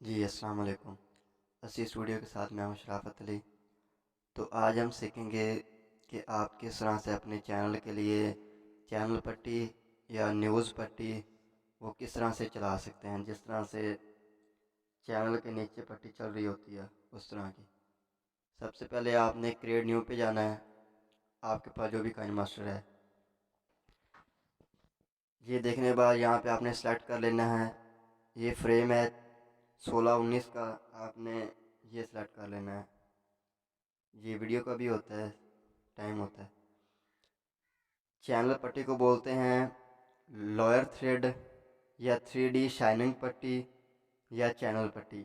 जी अस्सलाम वालेकुम। अस्सी स्टूडियो के साथ मैं हूं शराफत अली। तो आज हम सीखेंगे कि आप किस तरह से अपने चैनल के लिए चैनल पट्टी या न्यूज़ पट्टी वो किस तरह से चला सकते हैं, जिस तरह से चैनल के नीचे पट्टी चल रही होती है उस तरह की। सबसे पहले आपने क्रिएट न्यू पे जाना है। आपके पास जो भी काइन मास्टर है, ये देखने के बाद यहाँ पे आपने सेलेक्ट कर लेना है। ये फ्रेम है 16-19 का, आपने ये सेलेक्ट कर लेना है। ये वीडियो का भी होता है, टाइम होता है। चैनल पट्टी को बोलते हैं लोअर थ्रेड या 3D शाइनिंग पट्टी या चैनल पट्टी।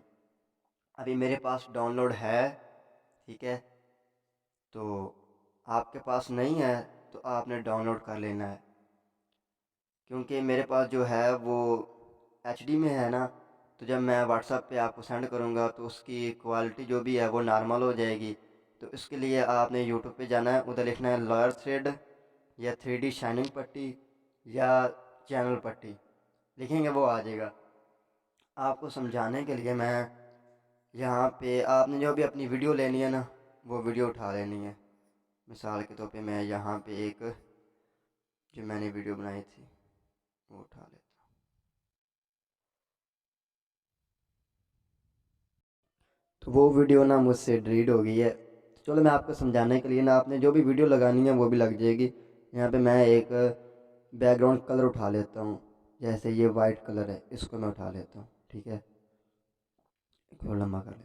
अभी मेरे पास डाउनलोड है, ठीक है। तो आपके पास नहीं है तो आपने डाउनलोड कर लेना है, क्योंकि मेरे पास जो है वो HD में है ना। तो जब मैं व्हाट्सएप पे आपको सेंड करूँगा तो उसकी क्वालिटी जो भी है वो नॉर्मल हो जाएगी। तो इसके लिए आपने यूट्यूब पे जाना है, उधर लिखना है लोअर थ्रेड या 3D शाइनिंग पट्टी या चैनल पट्टी, लिखेंगे वो आ जाएगा। आपको समझाने के लिए मैं यहाँ पे आपने जो भी अपनी वीडियो लेनी है ना, वो वीडियो उठा लेनी है। मिसाल के तौर पे मैं यहाँ पे एक जो मैंने वीडियो बनाई थी वो उठा लेता हूँ। तो वो वीडियो ना मुझसे डिलीट हो गई है। तो चलो मैं आपको समझाने के लिए ना, आपने जो भी वीडियो लगानी है वो भी लग जाएगी। यहाँ पे मैं एक बैकग्राउंड कलर उठा लेता हूँ। जैसे ये वाइट कलर है, इसको मैं उठा लेता हूँ, ठीक है। थोड़ा लंबा कर ले।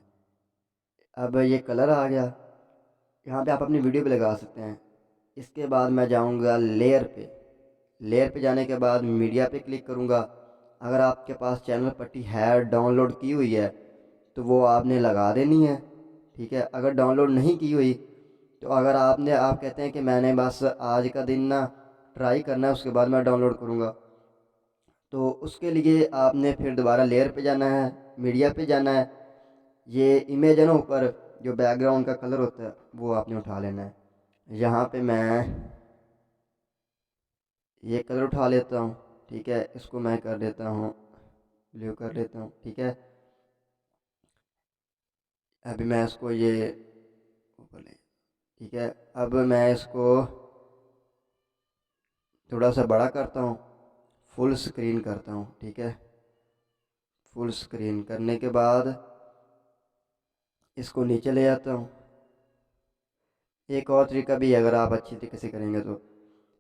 अब ये कलर आ गया। यहाँ पे आप अपनी वीडियो भी लगा सकते हैं। इसके बाद मैं जाऊँगा लेयर पे। लेयर पे जाने के बाद मीडिया पे क्लिक करूँगा। अगर आपके पास चैनल पट्टी है डाउनलोड की हुई है तो वो आपने लगा देनी है, ठीक है। अगर डाउनलोड नहीं की हुई तो अगर आप कहते हैं कि मैंने बस आज का दिन ना ट्राई करना है, उसके बाद मैं डाउनलोड करूँगा, तो उसके लिए आपने फिर दोबारा लेयर पे जाना है, मीडिया पे जाना है। ये इमेज है ना ऊपर, जो बैकग्राउंड का कलर होता है वो आपने उठा लेना है। यहाँ पे मैं ये कलर उठा लेता हूँ, ठीक है। इसको मैं कर देता हूँ ब्लू कर लेता हूँ, ठीक है। अभी मैं इसको ये ऊपर ले, ठीक है। अब मैं इसको थोड़ा सा बड़ा करता हूँ, फुल स्क्रीन करता हूँ, ठीक है। फुल स्क्रीन करने के बाद इसको नीचे ले आता हूँ। एक और तरीका भी है, अगर आप अच्छी तरीके से करेंगे तो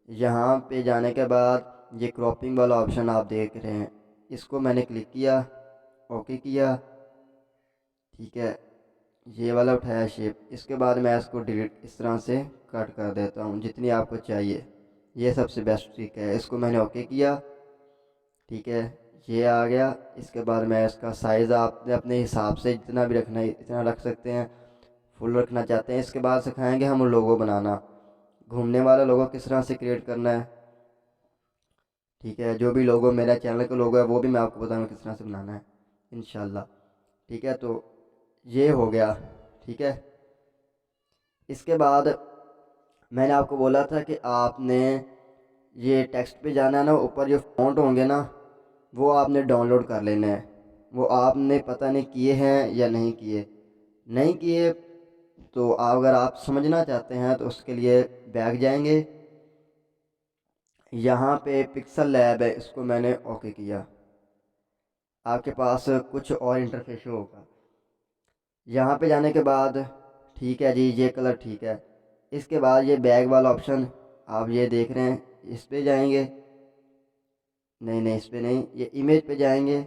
यहाँ पे जाने के बाद ये क्रॉपिंग वाला ऑप्शन आप देख रहे हैं, इसको मैंने क्लिक किया, ओके किया, ठीक है। ये वाला उठाया शेप। इसके बाद मैं इसको डिलीट इस तरह से कट कर देता हूँ जितनी आपको चाहिए। ये सबसे बेस्ट ट्रिक है। इसको मैंने ओके किया, ठीक है। ये आ गया। इसके बाद मैं इसका साइज़ आपने अपने हिसाब से जितना भी रखना है इतना रख सकते हैं। फुल रखना चाहते हैं। इसके बाद सिखाएंगे हम लोगो बनाना, घूमने वाला लोगो किस तरह से क्रिएट करना है, ठीक है। जो भी लोगो मेरा चैनल का लोगो है वो भी मैं आपको बताऊंगा किस तरह से बनाना है, इंशाल्लाह, ठीक है। तो ये हो गया, ठीक है। इसके बाद मैंने आपको बोला था कि आपने ये टेक्स्ट पे जाना है ना, ऊपर जो फ़ॉन्ट होंगे ना वो आपने डाउनलोड कर लेना है। वो आपने पता नहीं किए हैं या नहीं किए। नहीं किए तो अगर आप समझना चाहते हैं तो उसके लिए बैक जाएंगे। यहाँ पे पिक्सल लैब है, इसको मैंने ओके किया। आपके पास कुछ और इंटरफेस होगा। यहाँ पे जाने के बाद ठीक है जी, ये कलर ठीक है। इसके बाद ये बैग वाला ऑप्शन आप ये देख रहे हैं, इस पे जाएंगे। नहीं नहीं, इस पे नहीं, ये इमेज पे जाएंगे।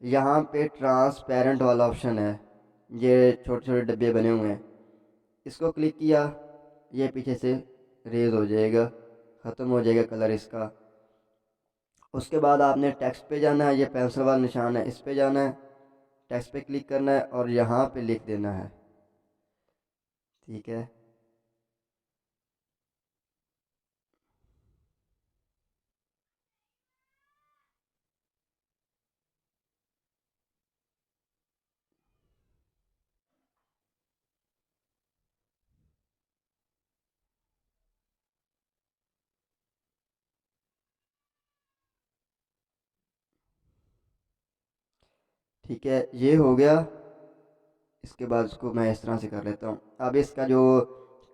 यहाँ पे ट्रांसपेरेंट वाला ऑप्शन है, ये छोटे छोटे डब्बे बने हुए हैं, इसको क्लिक किया। ये पीछे से रेज हो जाएगा, ख़त्म हो जाएगा कलर इसका। उसके बाद आपने टेक्स्ट पे जाना है, ये पेंसिल वाला निशान है, इस पे जाना है, टेक्स्ट पे क्लिक करना है और यहाँ पे लिख देना है, ठीक है। ठीक है, ये हो गया। इसके बाद इसको मैं इस तरह से कर लेता हूँ। अब इसका जो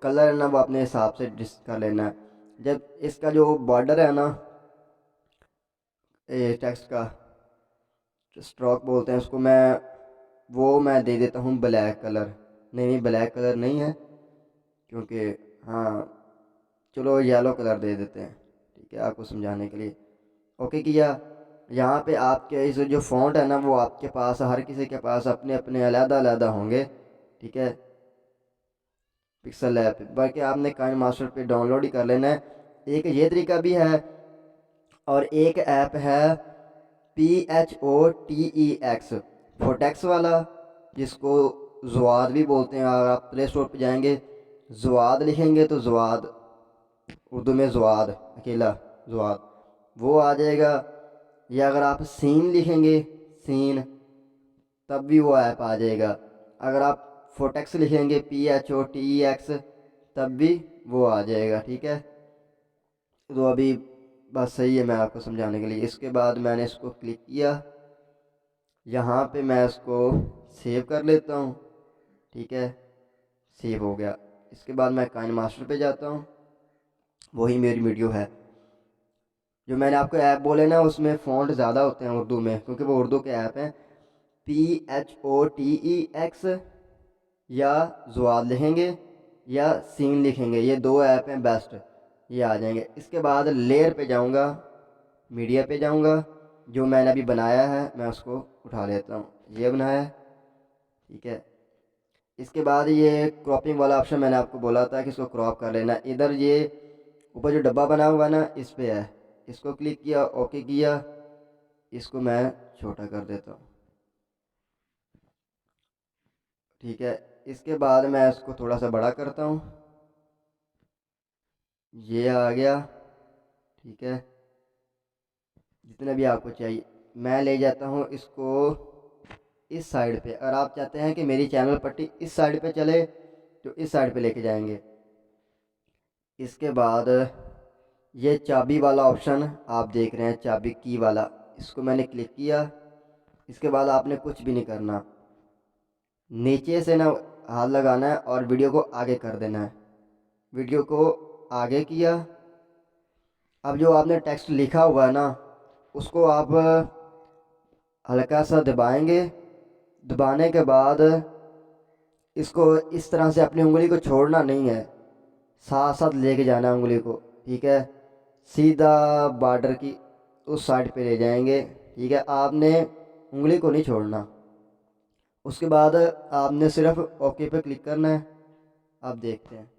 कलर है ना वो अपने हिसाब से डिस कर लेना है। जब इसका जो बॉर्डर है ना टेक्स्ट का स्ट्रोक बोलते हैं उसको, मैं दे देता हूँ ब्लैक कलर। नहीं नहीं, ब्लैक कलर नहीं है, क्योंकि हाँ, चलो येलो कलर दे देते हैं, ठीक है, आपको समझाने के लिए। ओके किया। यहाँ पे आपके इस जो फ़ॉन्ट है ना वो आपके पास, हर किसी के पास अपने अपने अलग-अलग होंगे, ठीक है, पिक्सल ऐप पे। बाकी आपने काइन मास्टर पे डाउनलोड ही कर लेना है। एक ये तरीका भी है, और एक ऐप है PHOTEX, फोटेक्स वाला, जिसको ज़ुआद भी बोलते हैं। अगर आप प्ले स्टोर पे जाएंगे, ज़ुआद लिखेंगे तो ज़ुआद, उर्दू में ज़ुआद, अकेला ज़ुआद, वो आ जाएगा। या अगर आप सीन लिखेंगे, सीन, तब भी वो ऐप आ जाएगा। अगर आप फोटेक्स लिखेंगे, PHOTEX, तब भी वो आ जाएगा, ठीक है। तो अभी बस सही है मैं आपको समझाने के लिए। इसके बाद मैंने इसको क्लिक किया, यहाँ पे मैं इसको सेव कर लेता हूँ, ठीक है, सेव हो गया। इसके बाद मैं काइन मास्टर पे जाता हूँ, वही मेरी वीडियो है। जो मैंने आपको ऐप बोले ना उसमें फ़ॉन्ट ज़्यादा होते हैं उर्दू में, क्योंकि वो उर्दू के ऐप हैं। PHOTEX, या ज़ुआद लिखेंगे या सीन लिखेंगे, ये दो ऐप हैं बेस्ट, ये आ जाएंगे। इसके बाद लेयर पे जाऊंगा, मीडिया पे जाऊंगा, जो मैंने अभी बनाया है मैं उसको उठा लेता हूँ, ये बनाया है, ठीक है। इसके बाद ये क्रॉपिंग वाला ऑप्शन मैंने आपको बोला था कि इसको क्रॉप कर लेना। इधर ये ऊपर जो डब्बा बना हुआ ना इस पे है, इसको क्लिक किया, ओके किया, इसको मैं छोटा कर देता हूँ, ठीक है। इसके बाद मैं इसको थोड़ा सा बड़ा करता हूँ, ये आ गया, ठीक है। जितना भी आपको चाहिए, मैं ले जाता हूँ इसको इस साइड पे। अगर आप चाहते हैं कि मेरी चैनल पट्टी इस साइड पे चले तो इस साइड पे लेके जाएंगे। इसके बाद ये चाबी वाला ऑप्शन आप देख रहे हैं, चाबी की वाला, इसको मैंने क्लिक किया। इसके बाद आपने कुछ भी नहीं करना, नीचे से ना हाथ लगाना है और वीडियो को आगे कर देना है। वीडियो को आगे किया। अब जो आपने टेक्स्ट लिखा हुआ है ना उसको आप हल्का सा दबाएंगे। दबाने के बाद इसको इस तरह से अपनी उंगली को छोड़ना नहीं है, साथ साथ लेके जाना है उंगली को, ठीक है। सीधा बॉर्डर की उस साइड पे ले जाएंगे, ठीक है। आपने उंगली को नहीं छोड़ना। उसके बाद आपने सिर्फ ओके पे क्लिक करना है। आप देखते हैं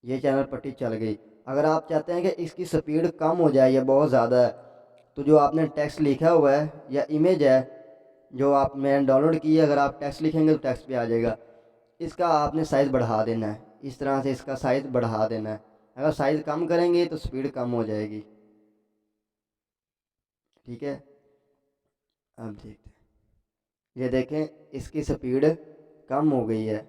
ये चैनल पट्टी चल गई। अगर आप चाहते हैं कि इसकी स्पीड कम हो जाए या बहुत ज़्यादा है, तो जो आपने टेक्स्ट लिखा हुआ है या इमेज है जो आप मैंने डाउनलोड की है, अगर आप टेक्स्ट लिखेंगे तो टेक्स्ट पे आ जाएगा। इसका आपने साइज़ बढ़ा देना है, इस तरह से इसका साइज़ बढ़ा देना है। अगर साइज़ कम करेंगे तो स्पीड कम हो जाएगी, ठीक है। अब देखते हैं, ये देखें इसकी स्पीड कम हो गई है,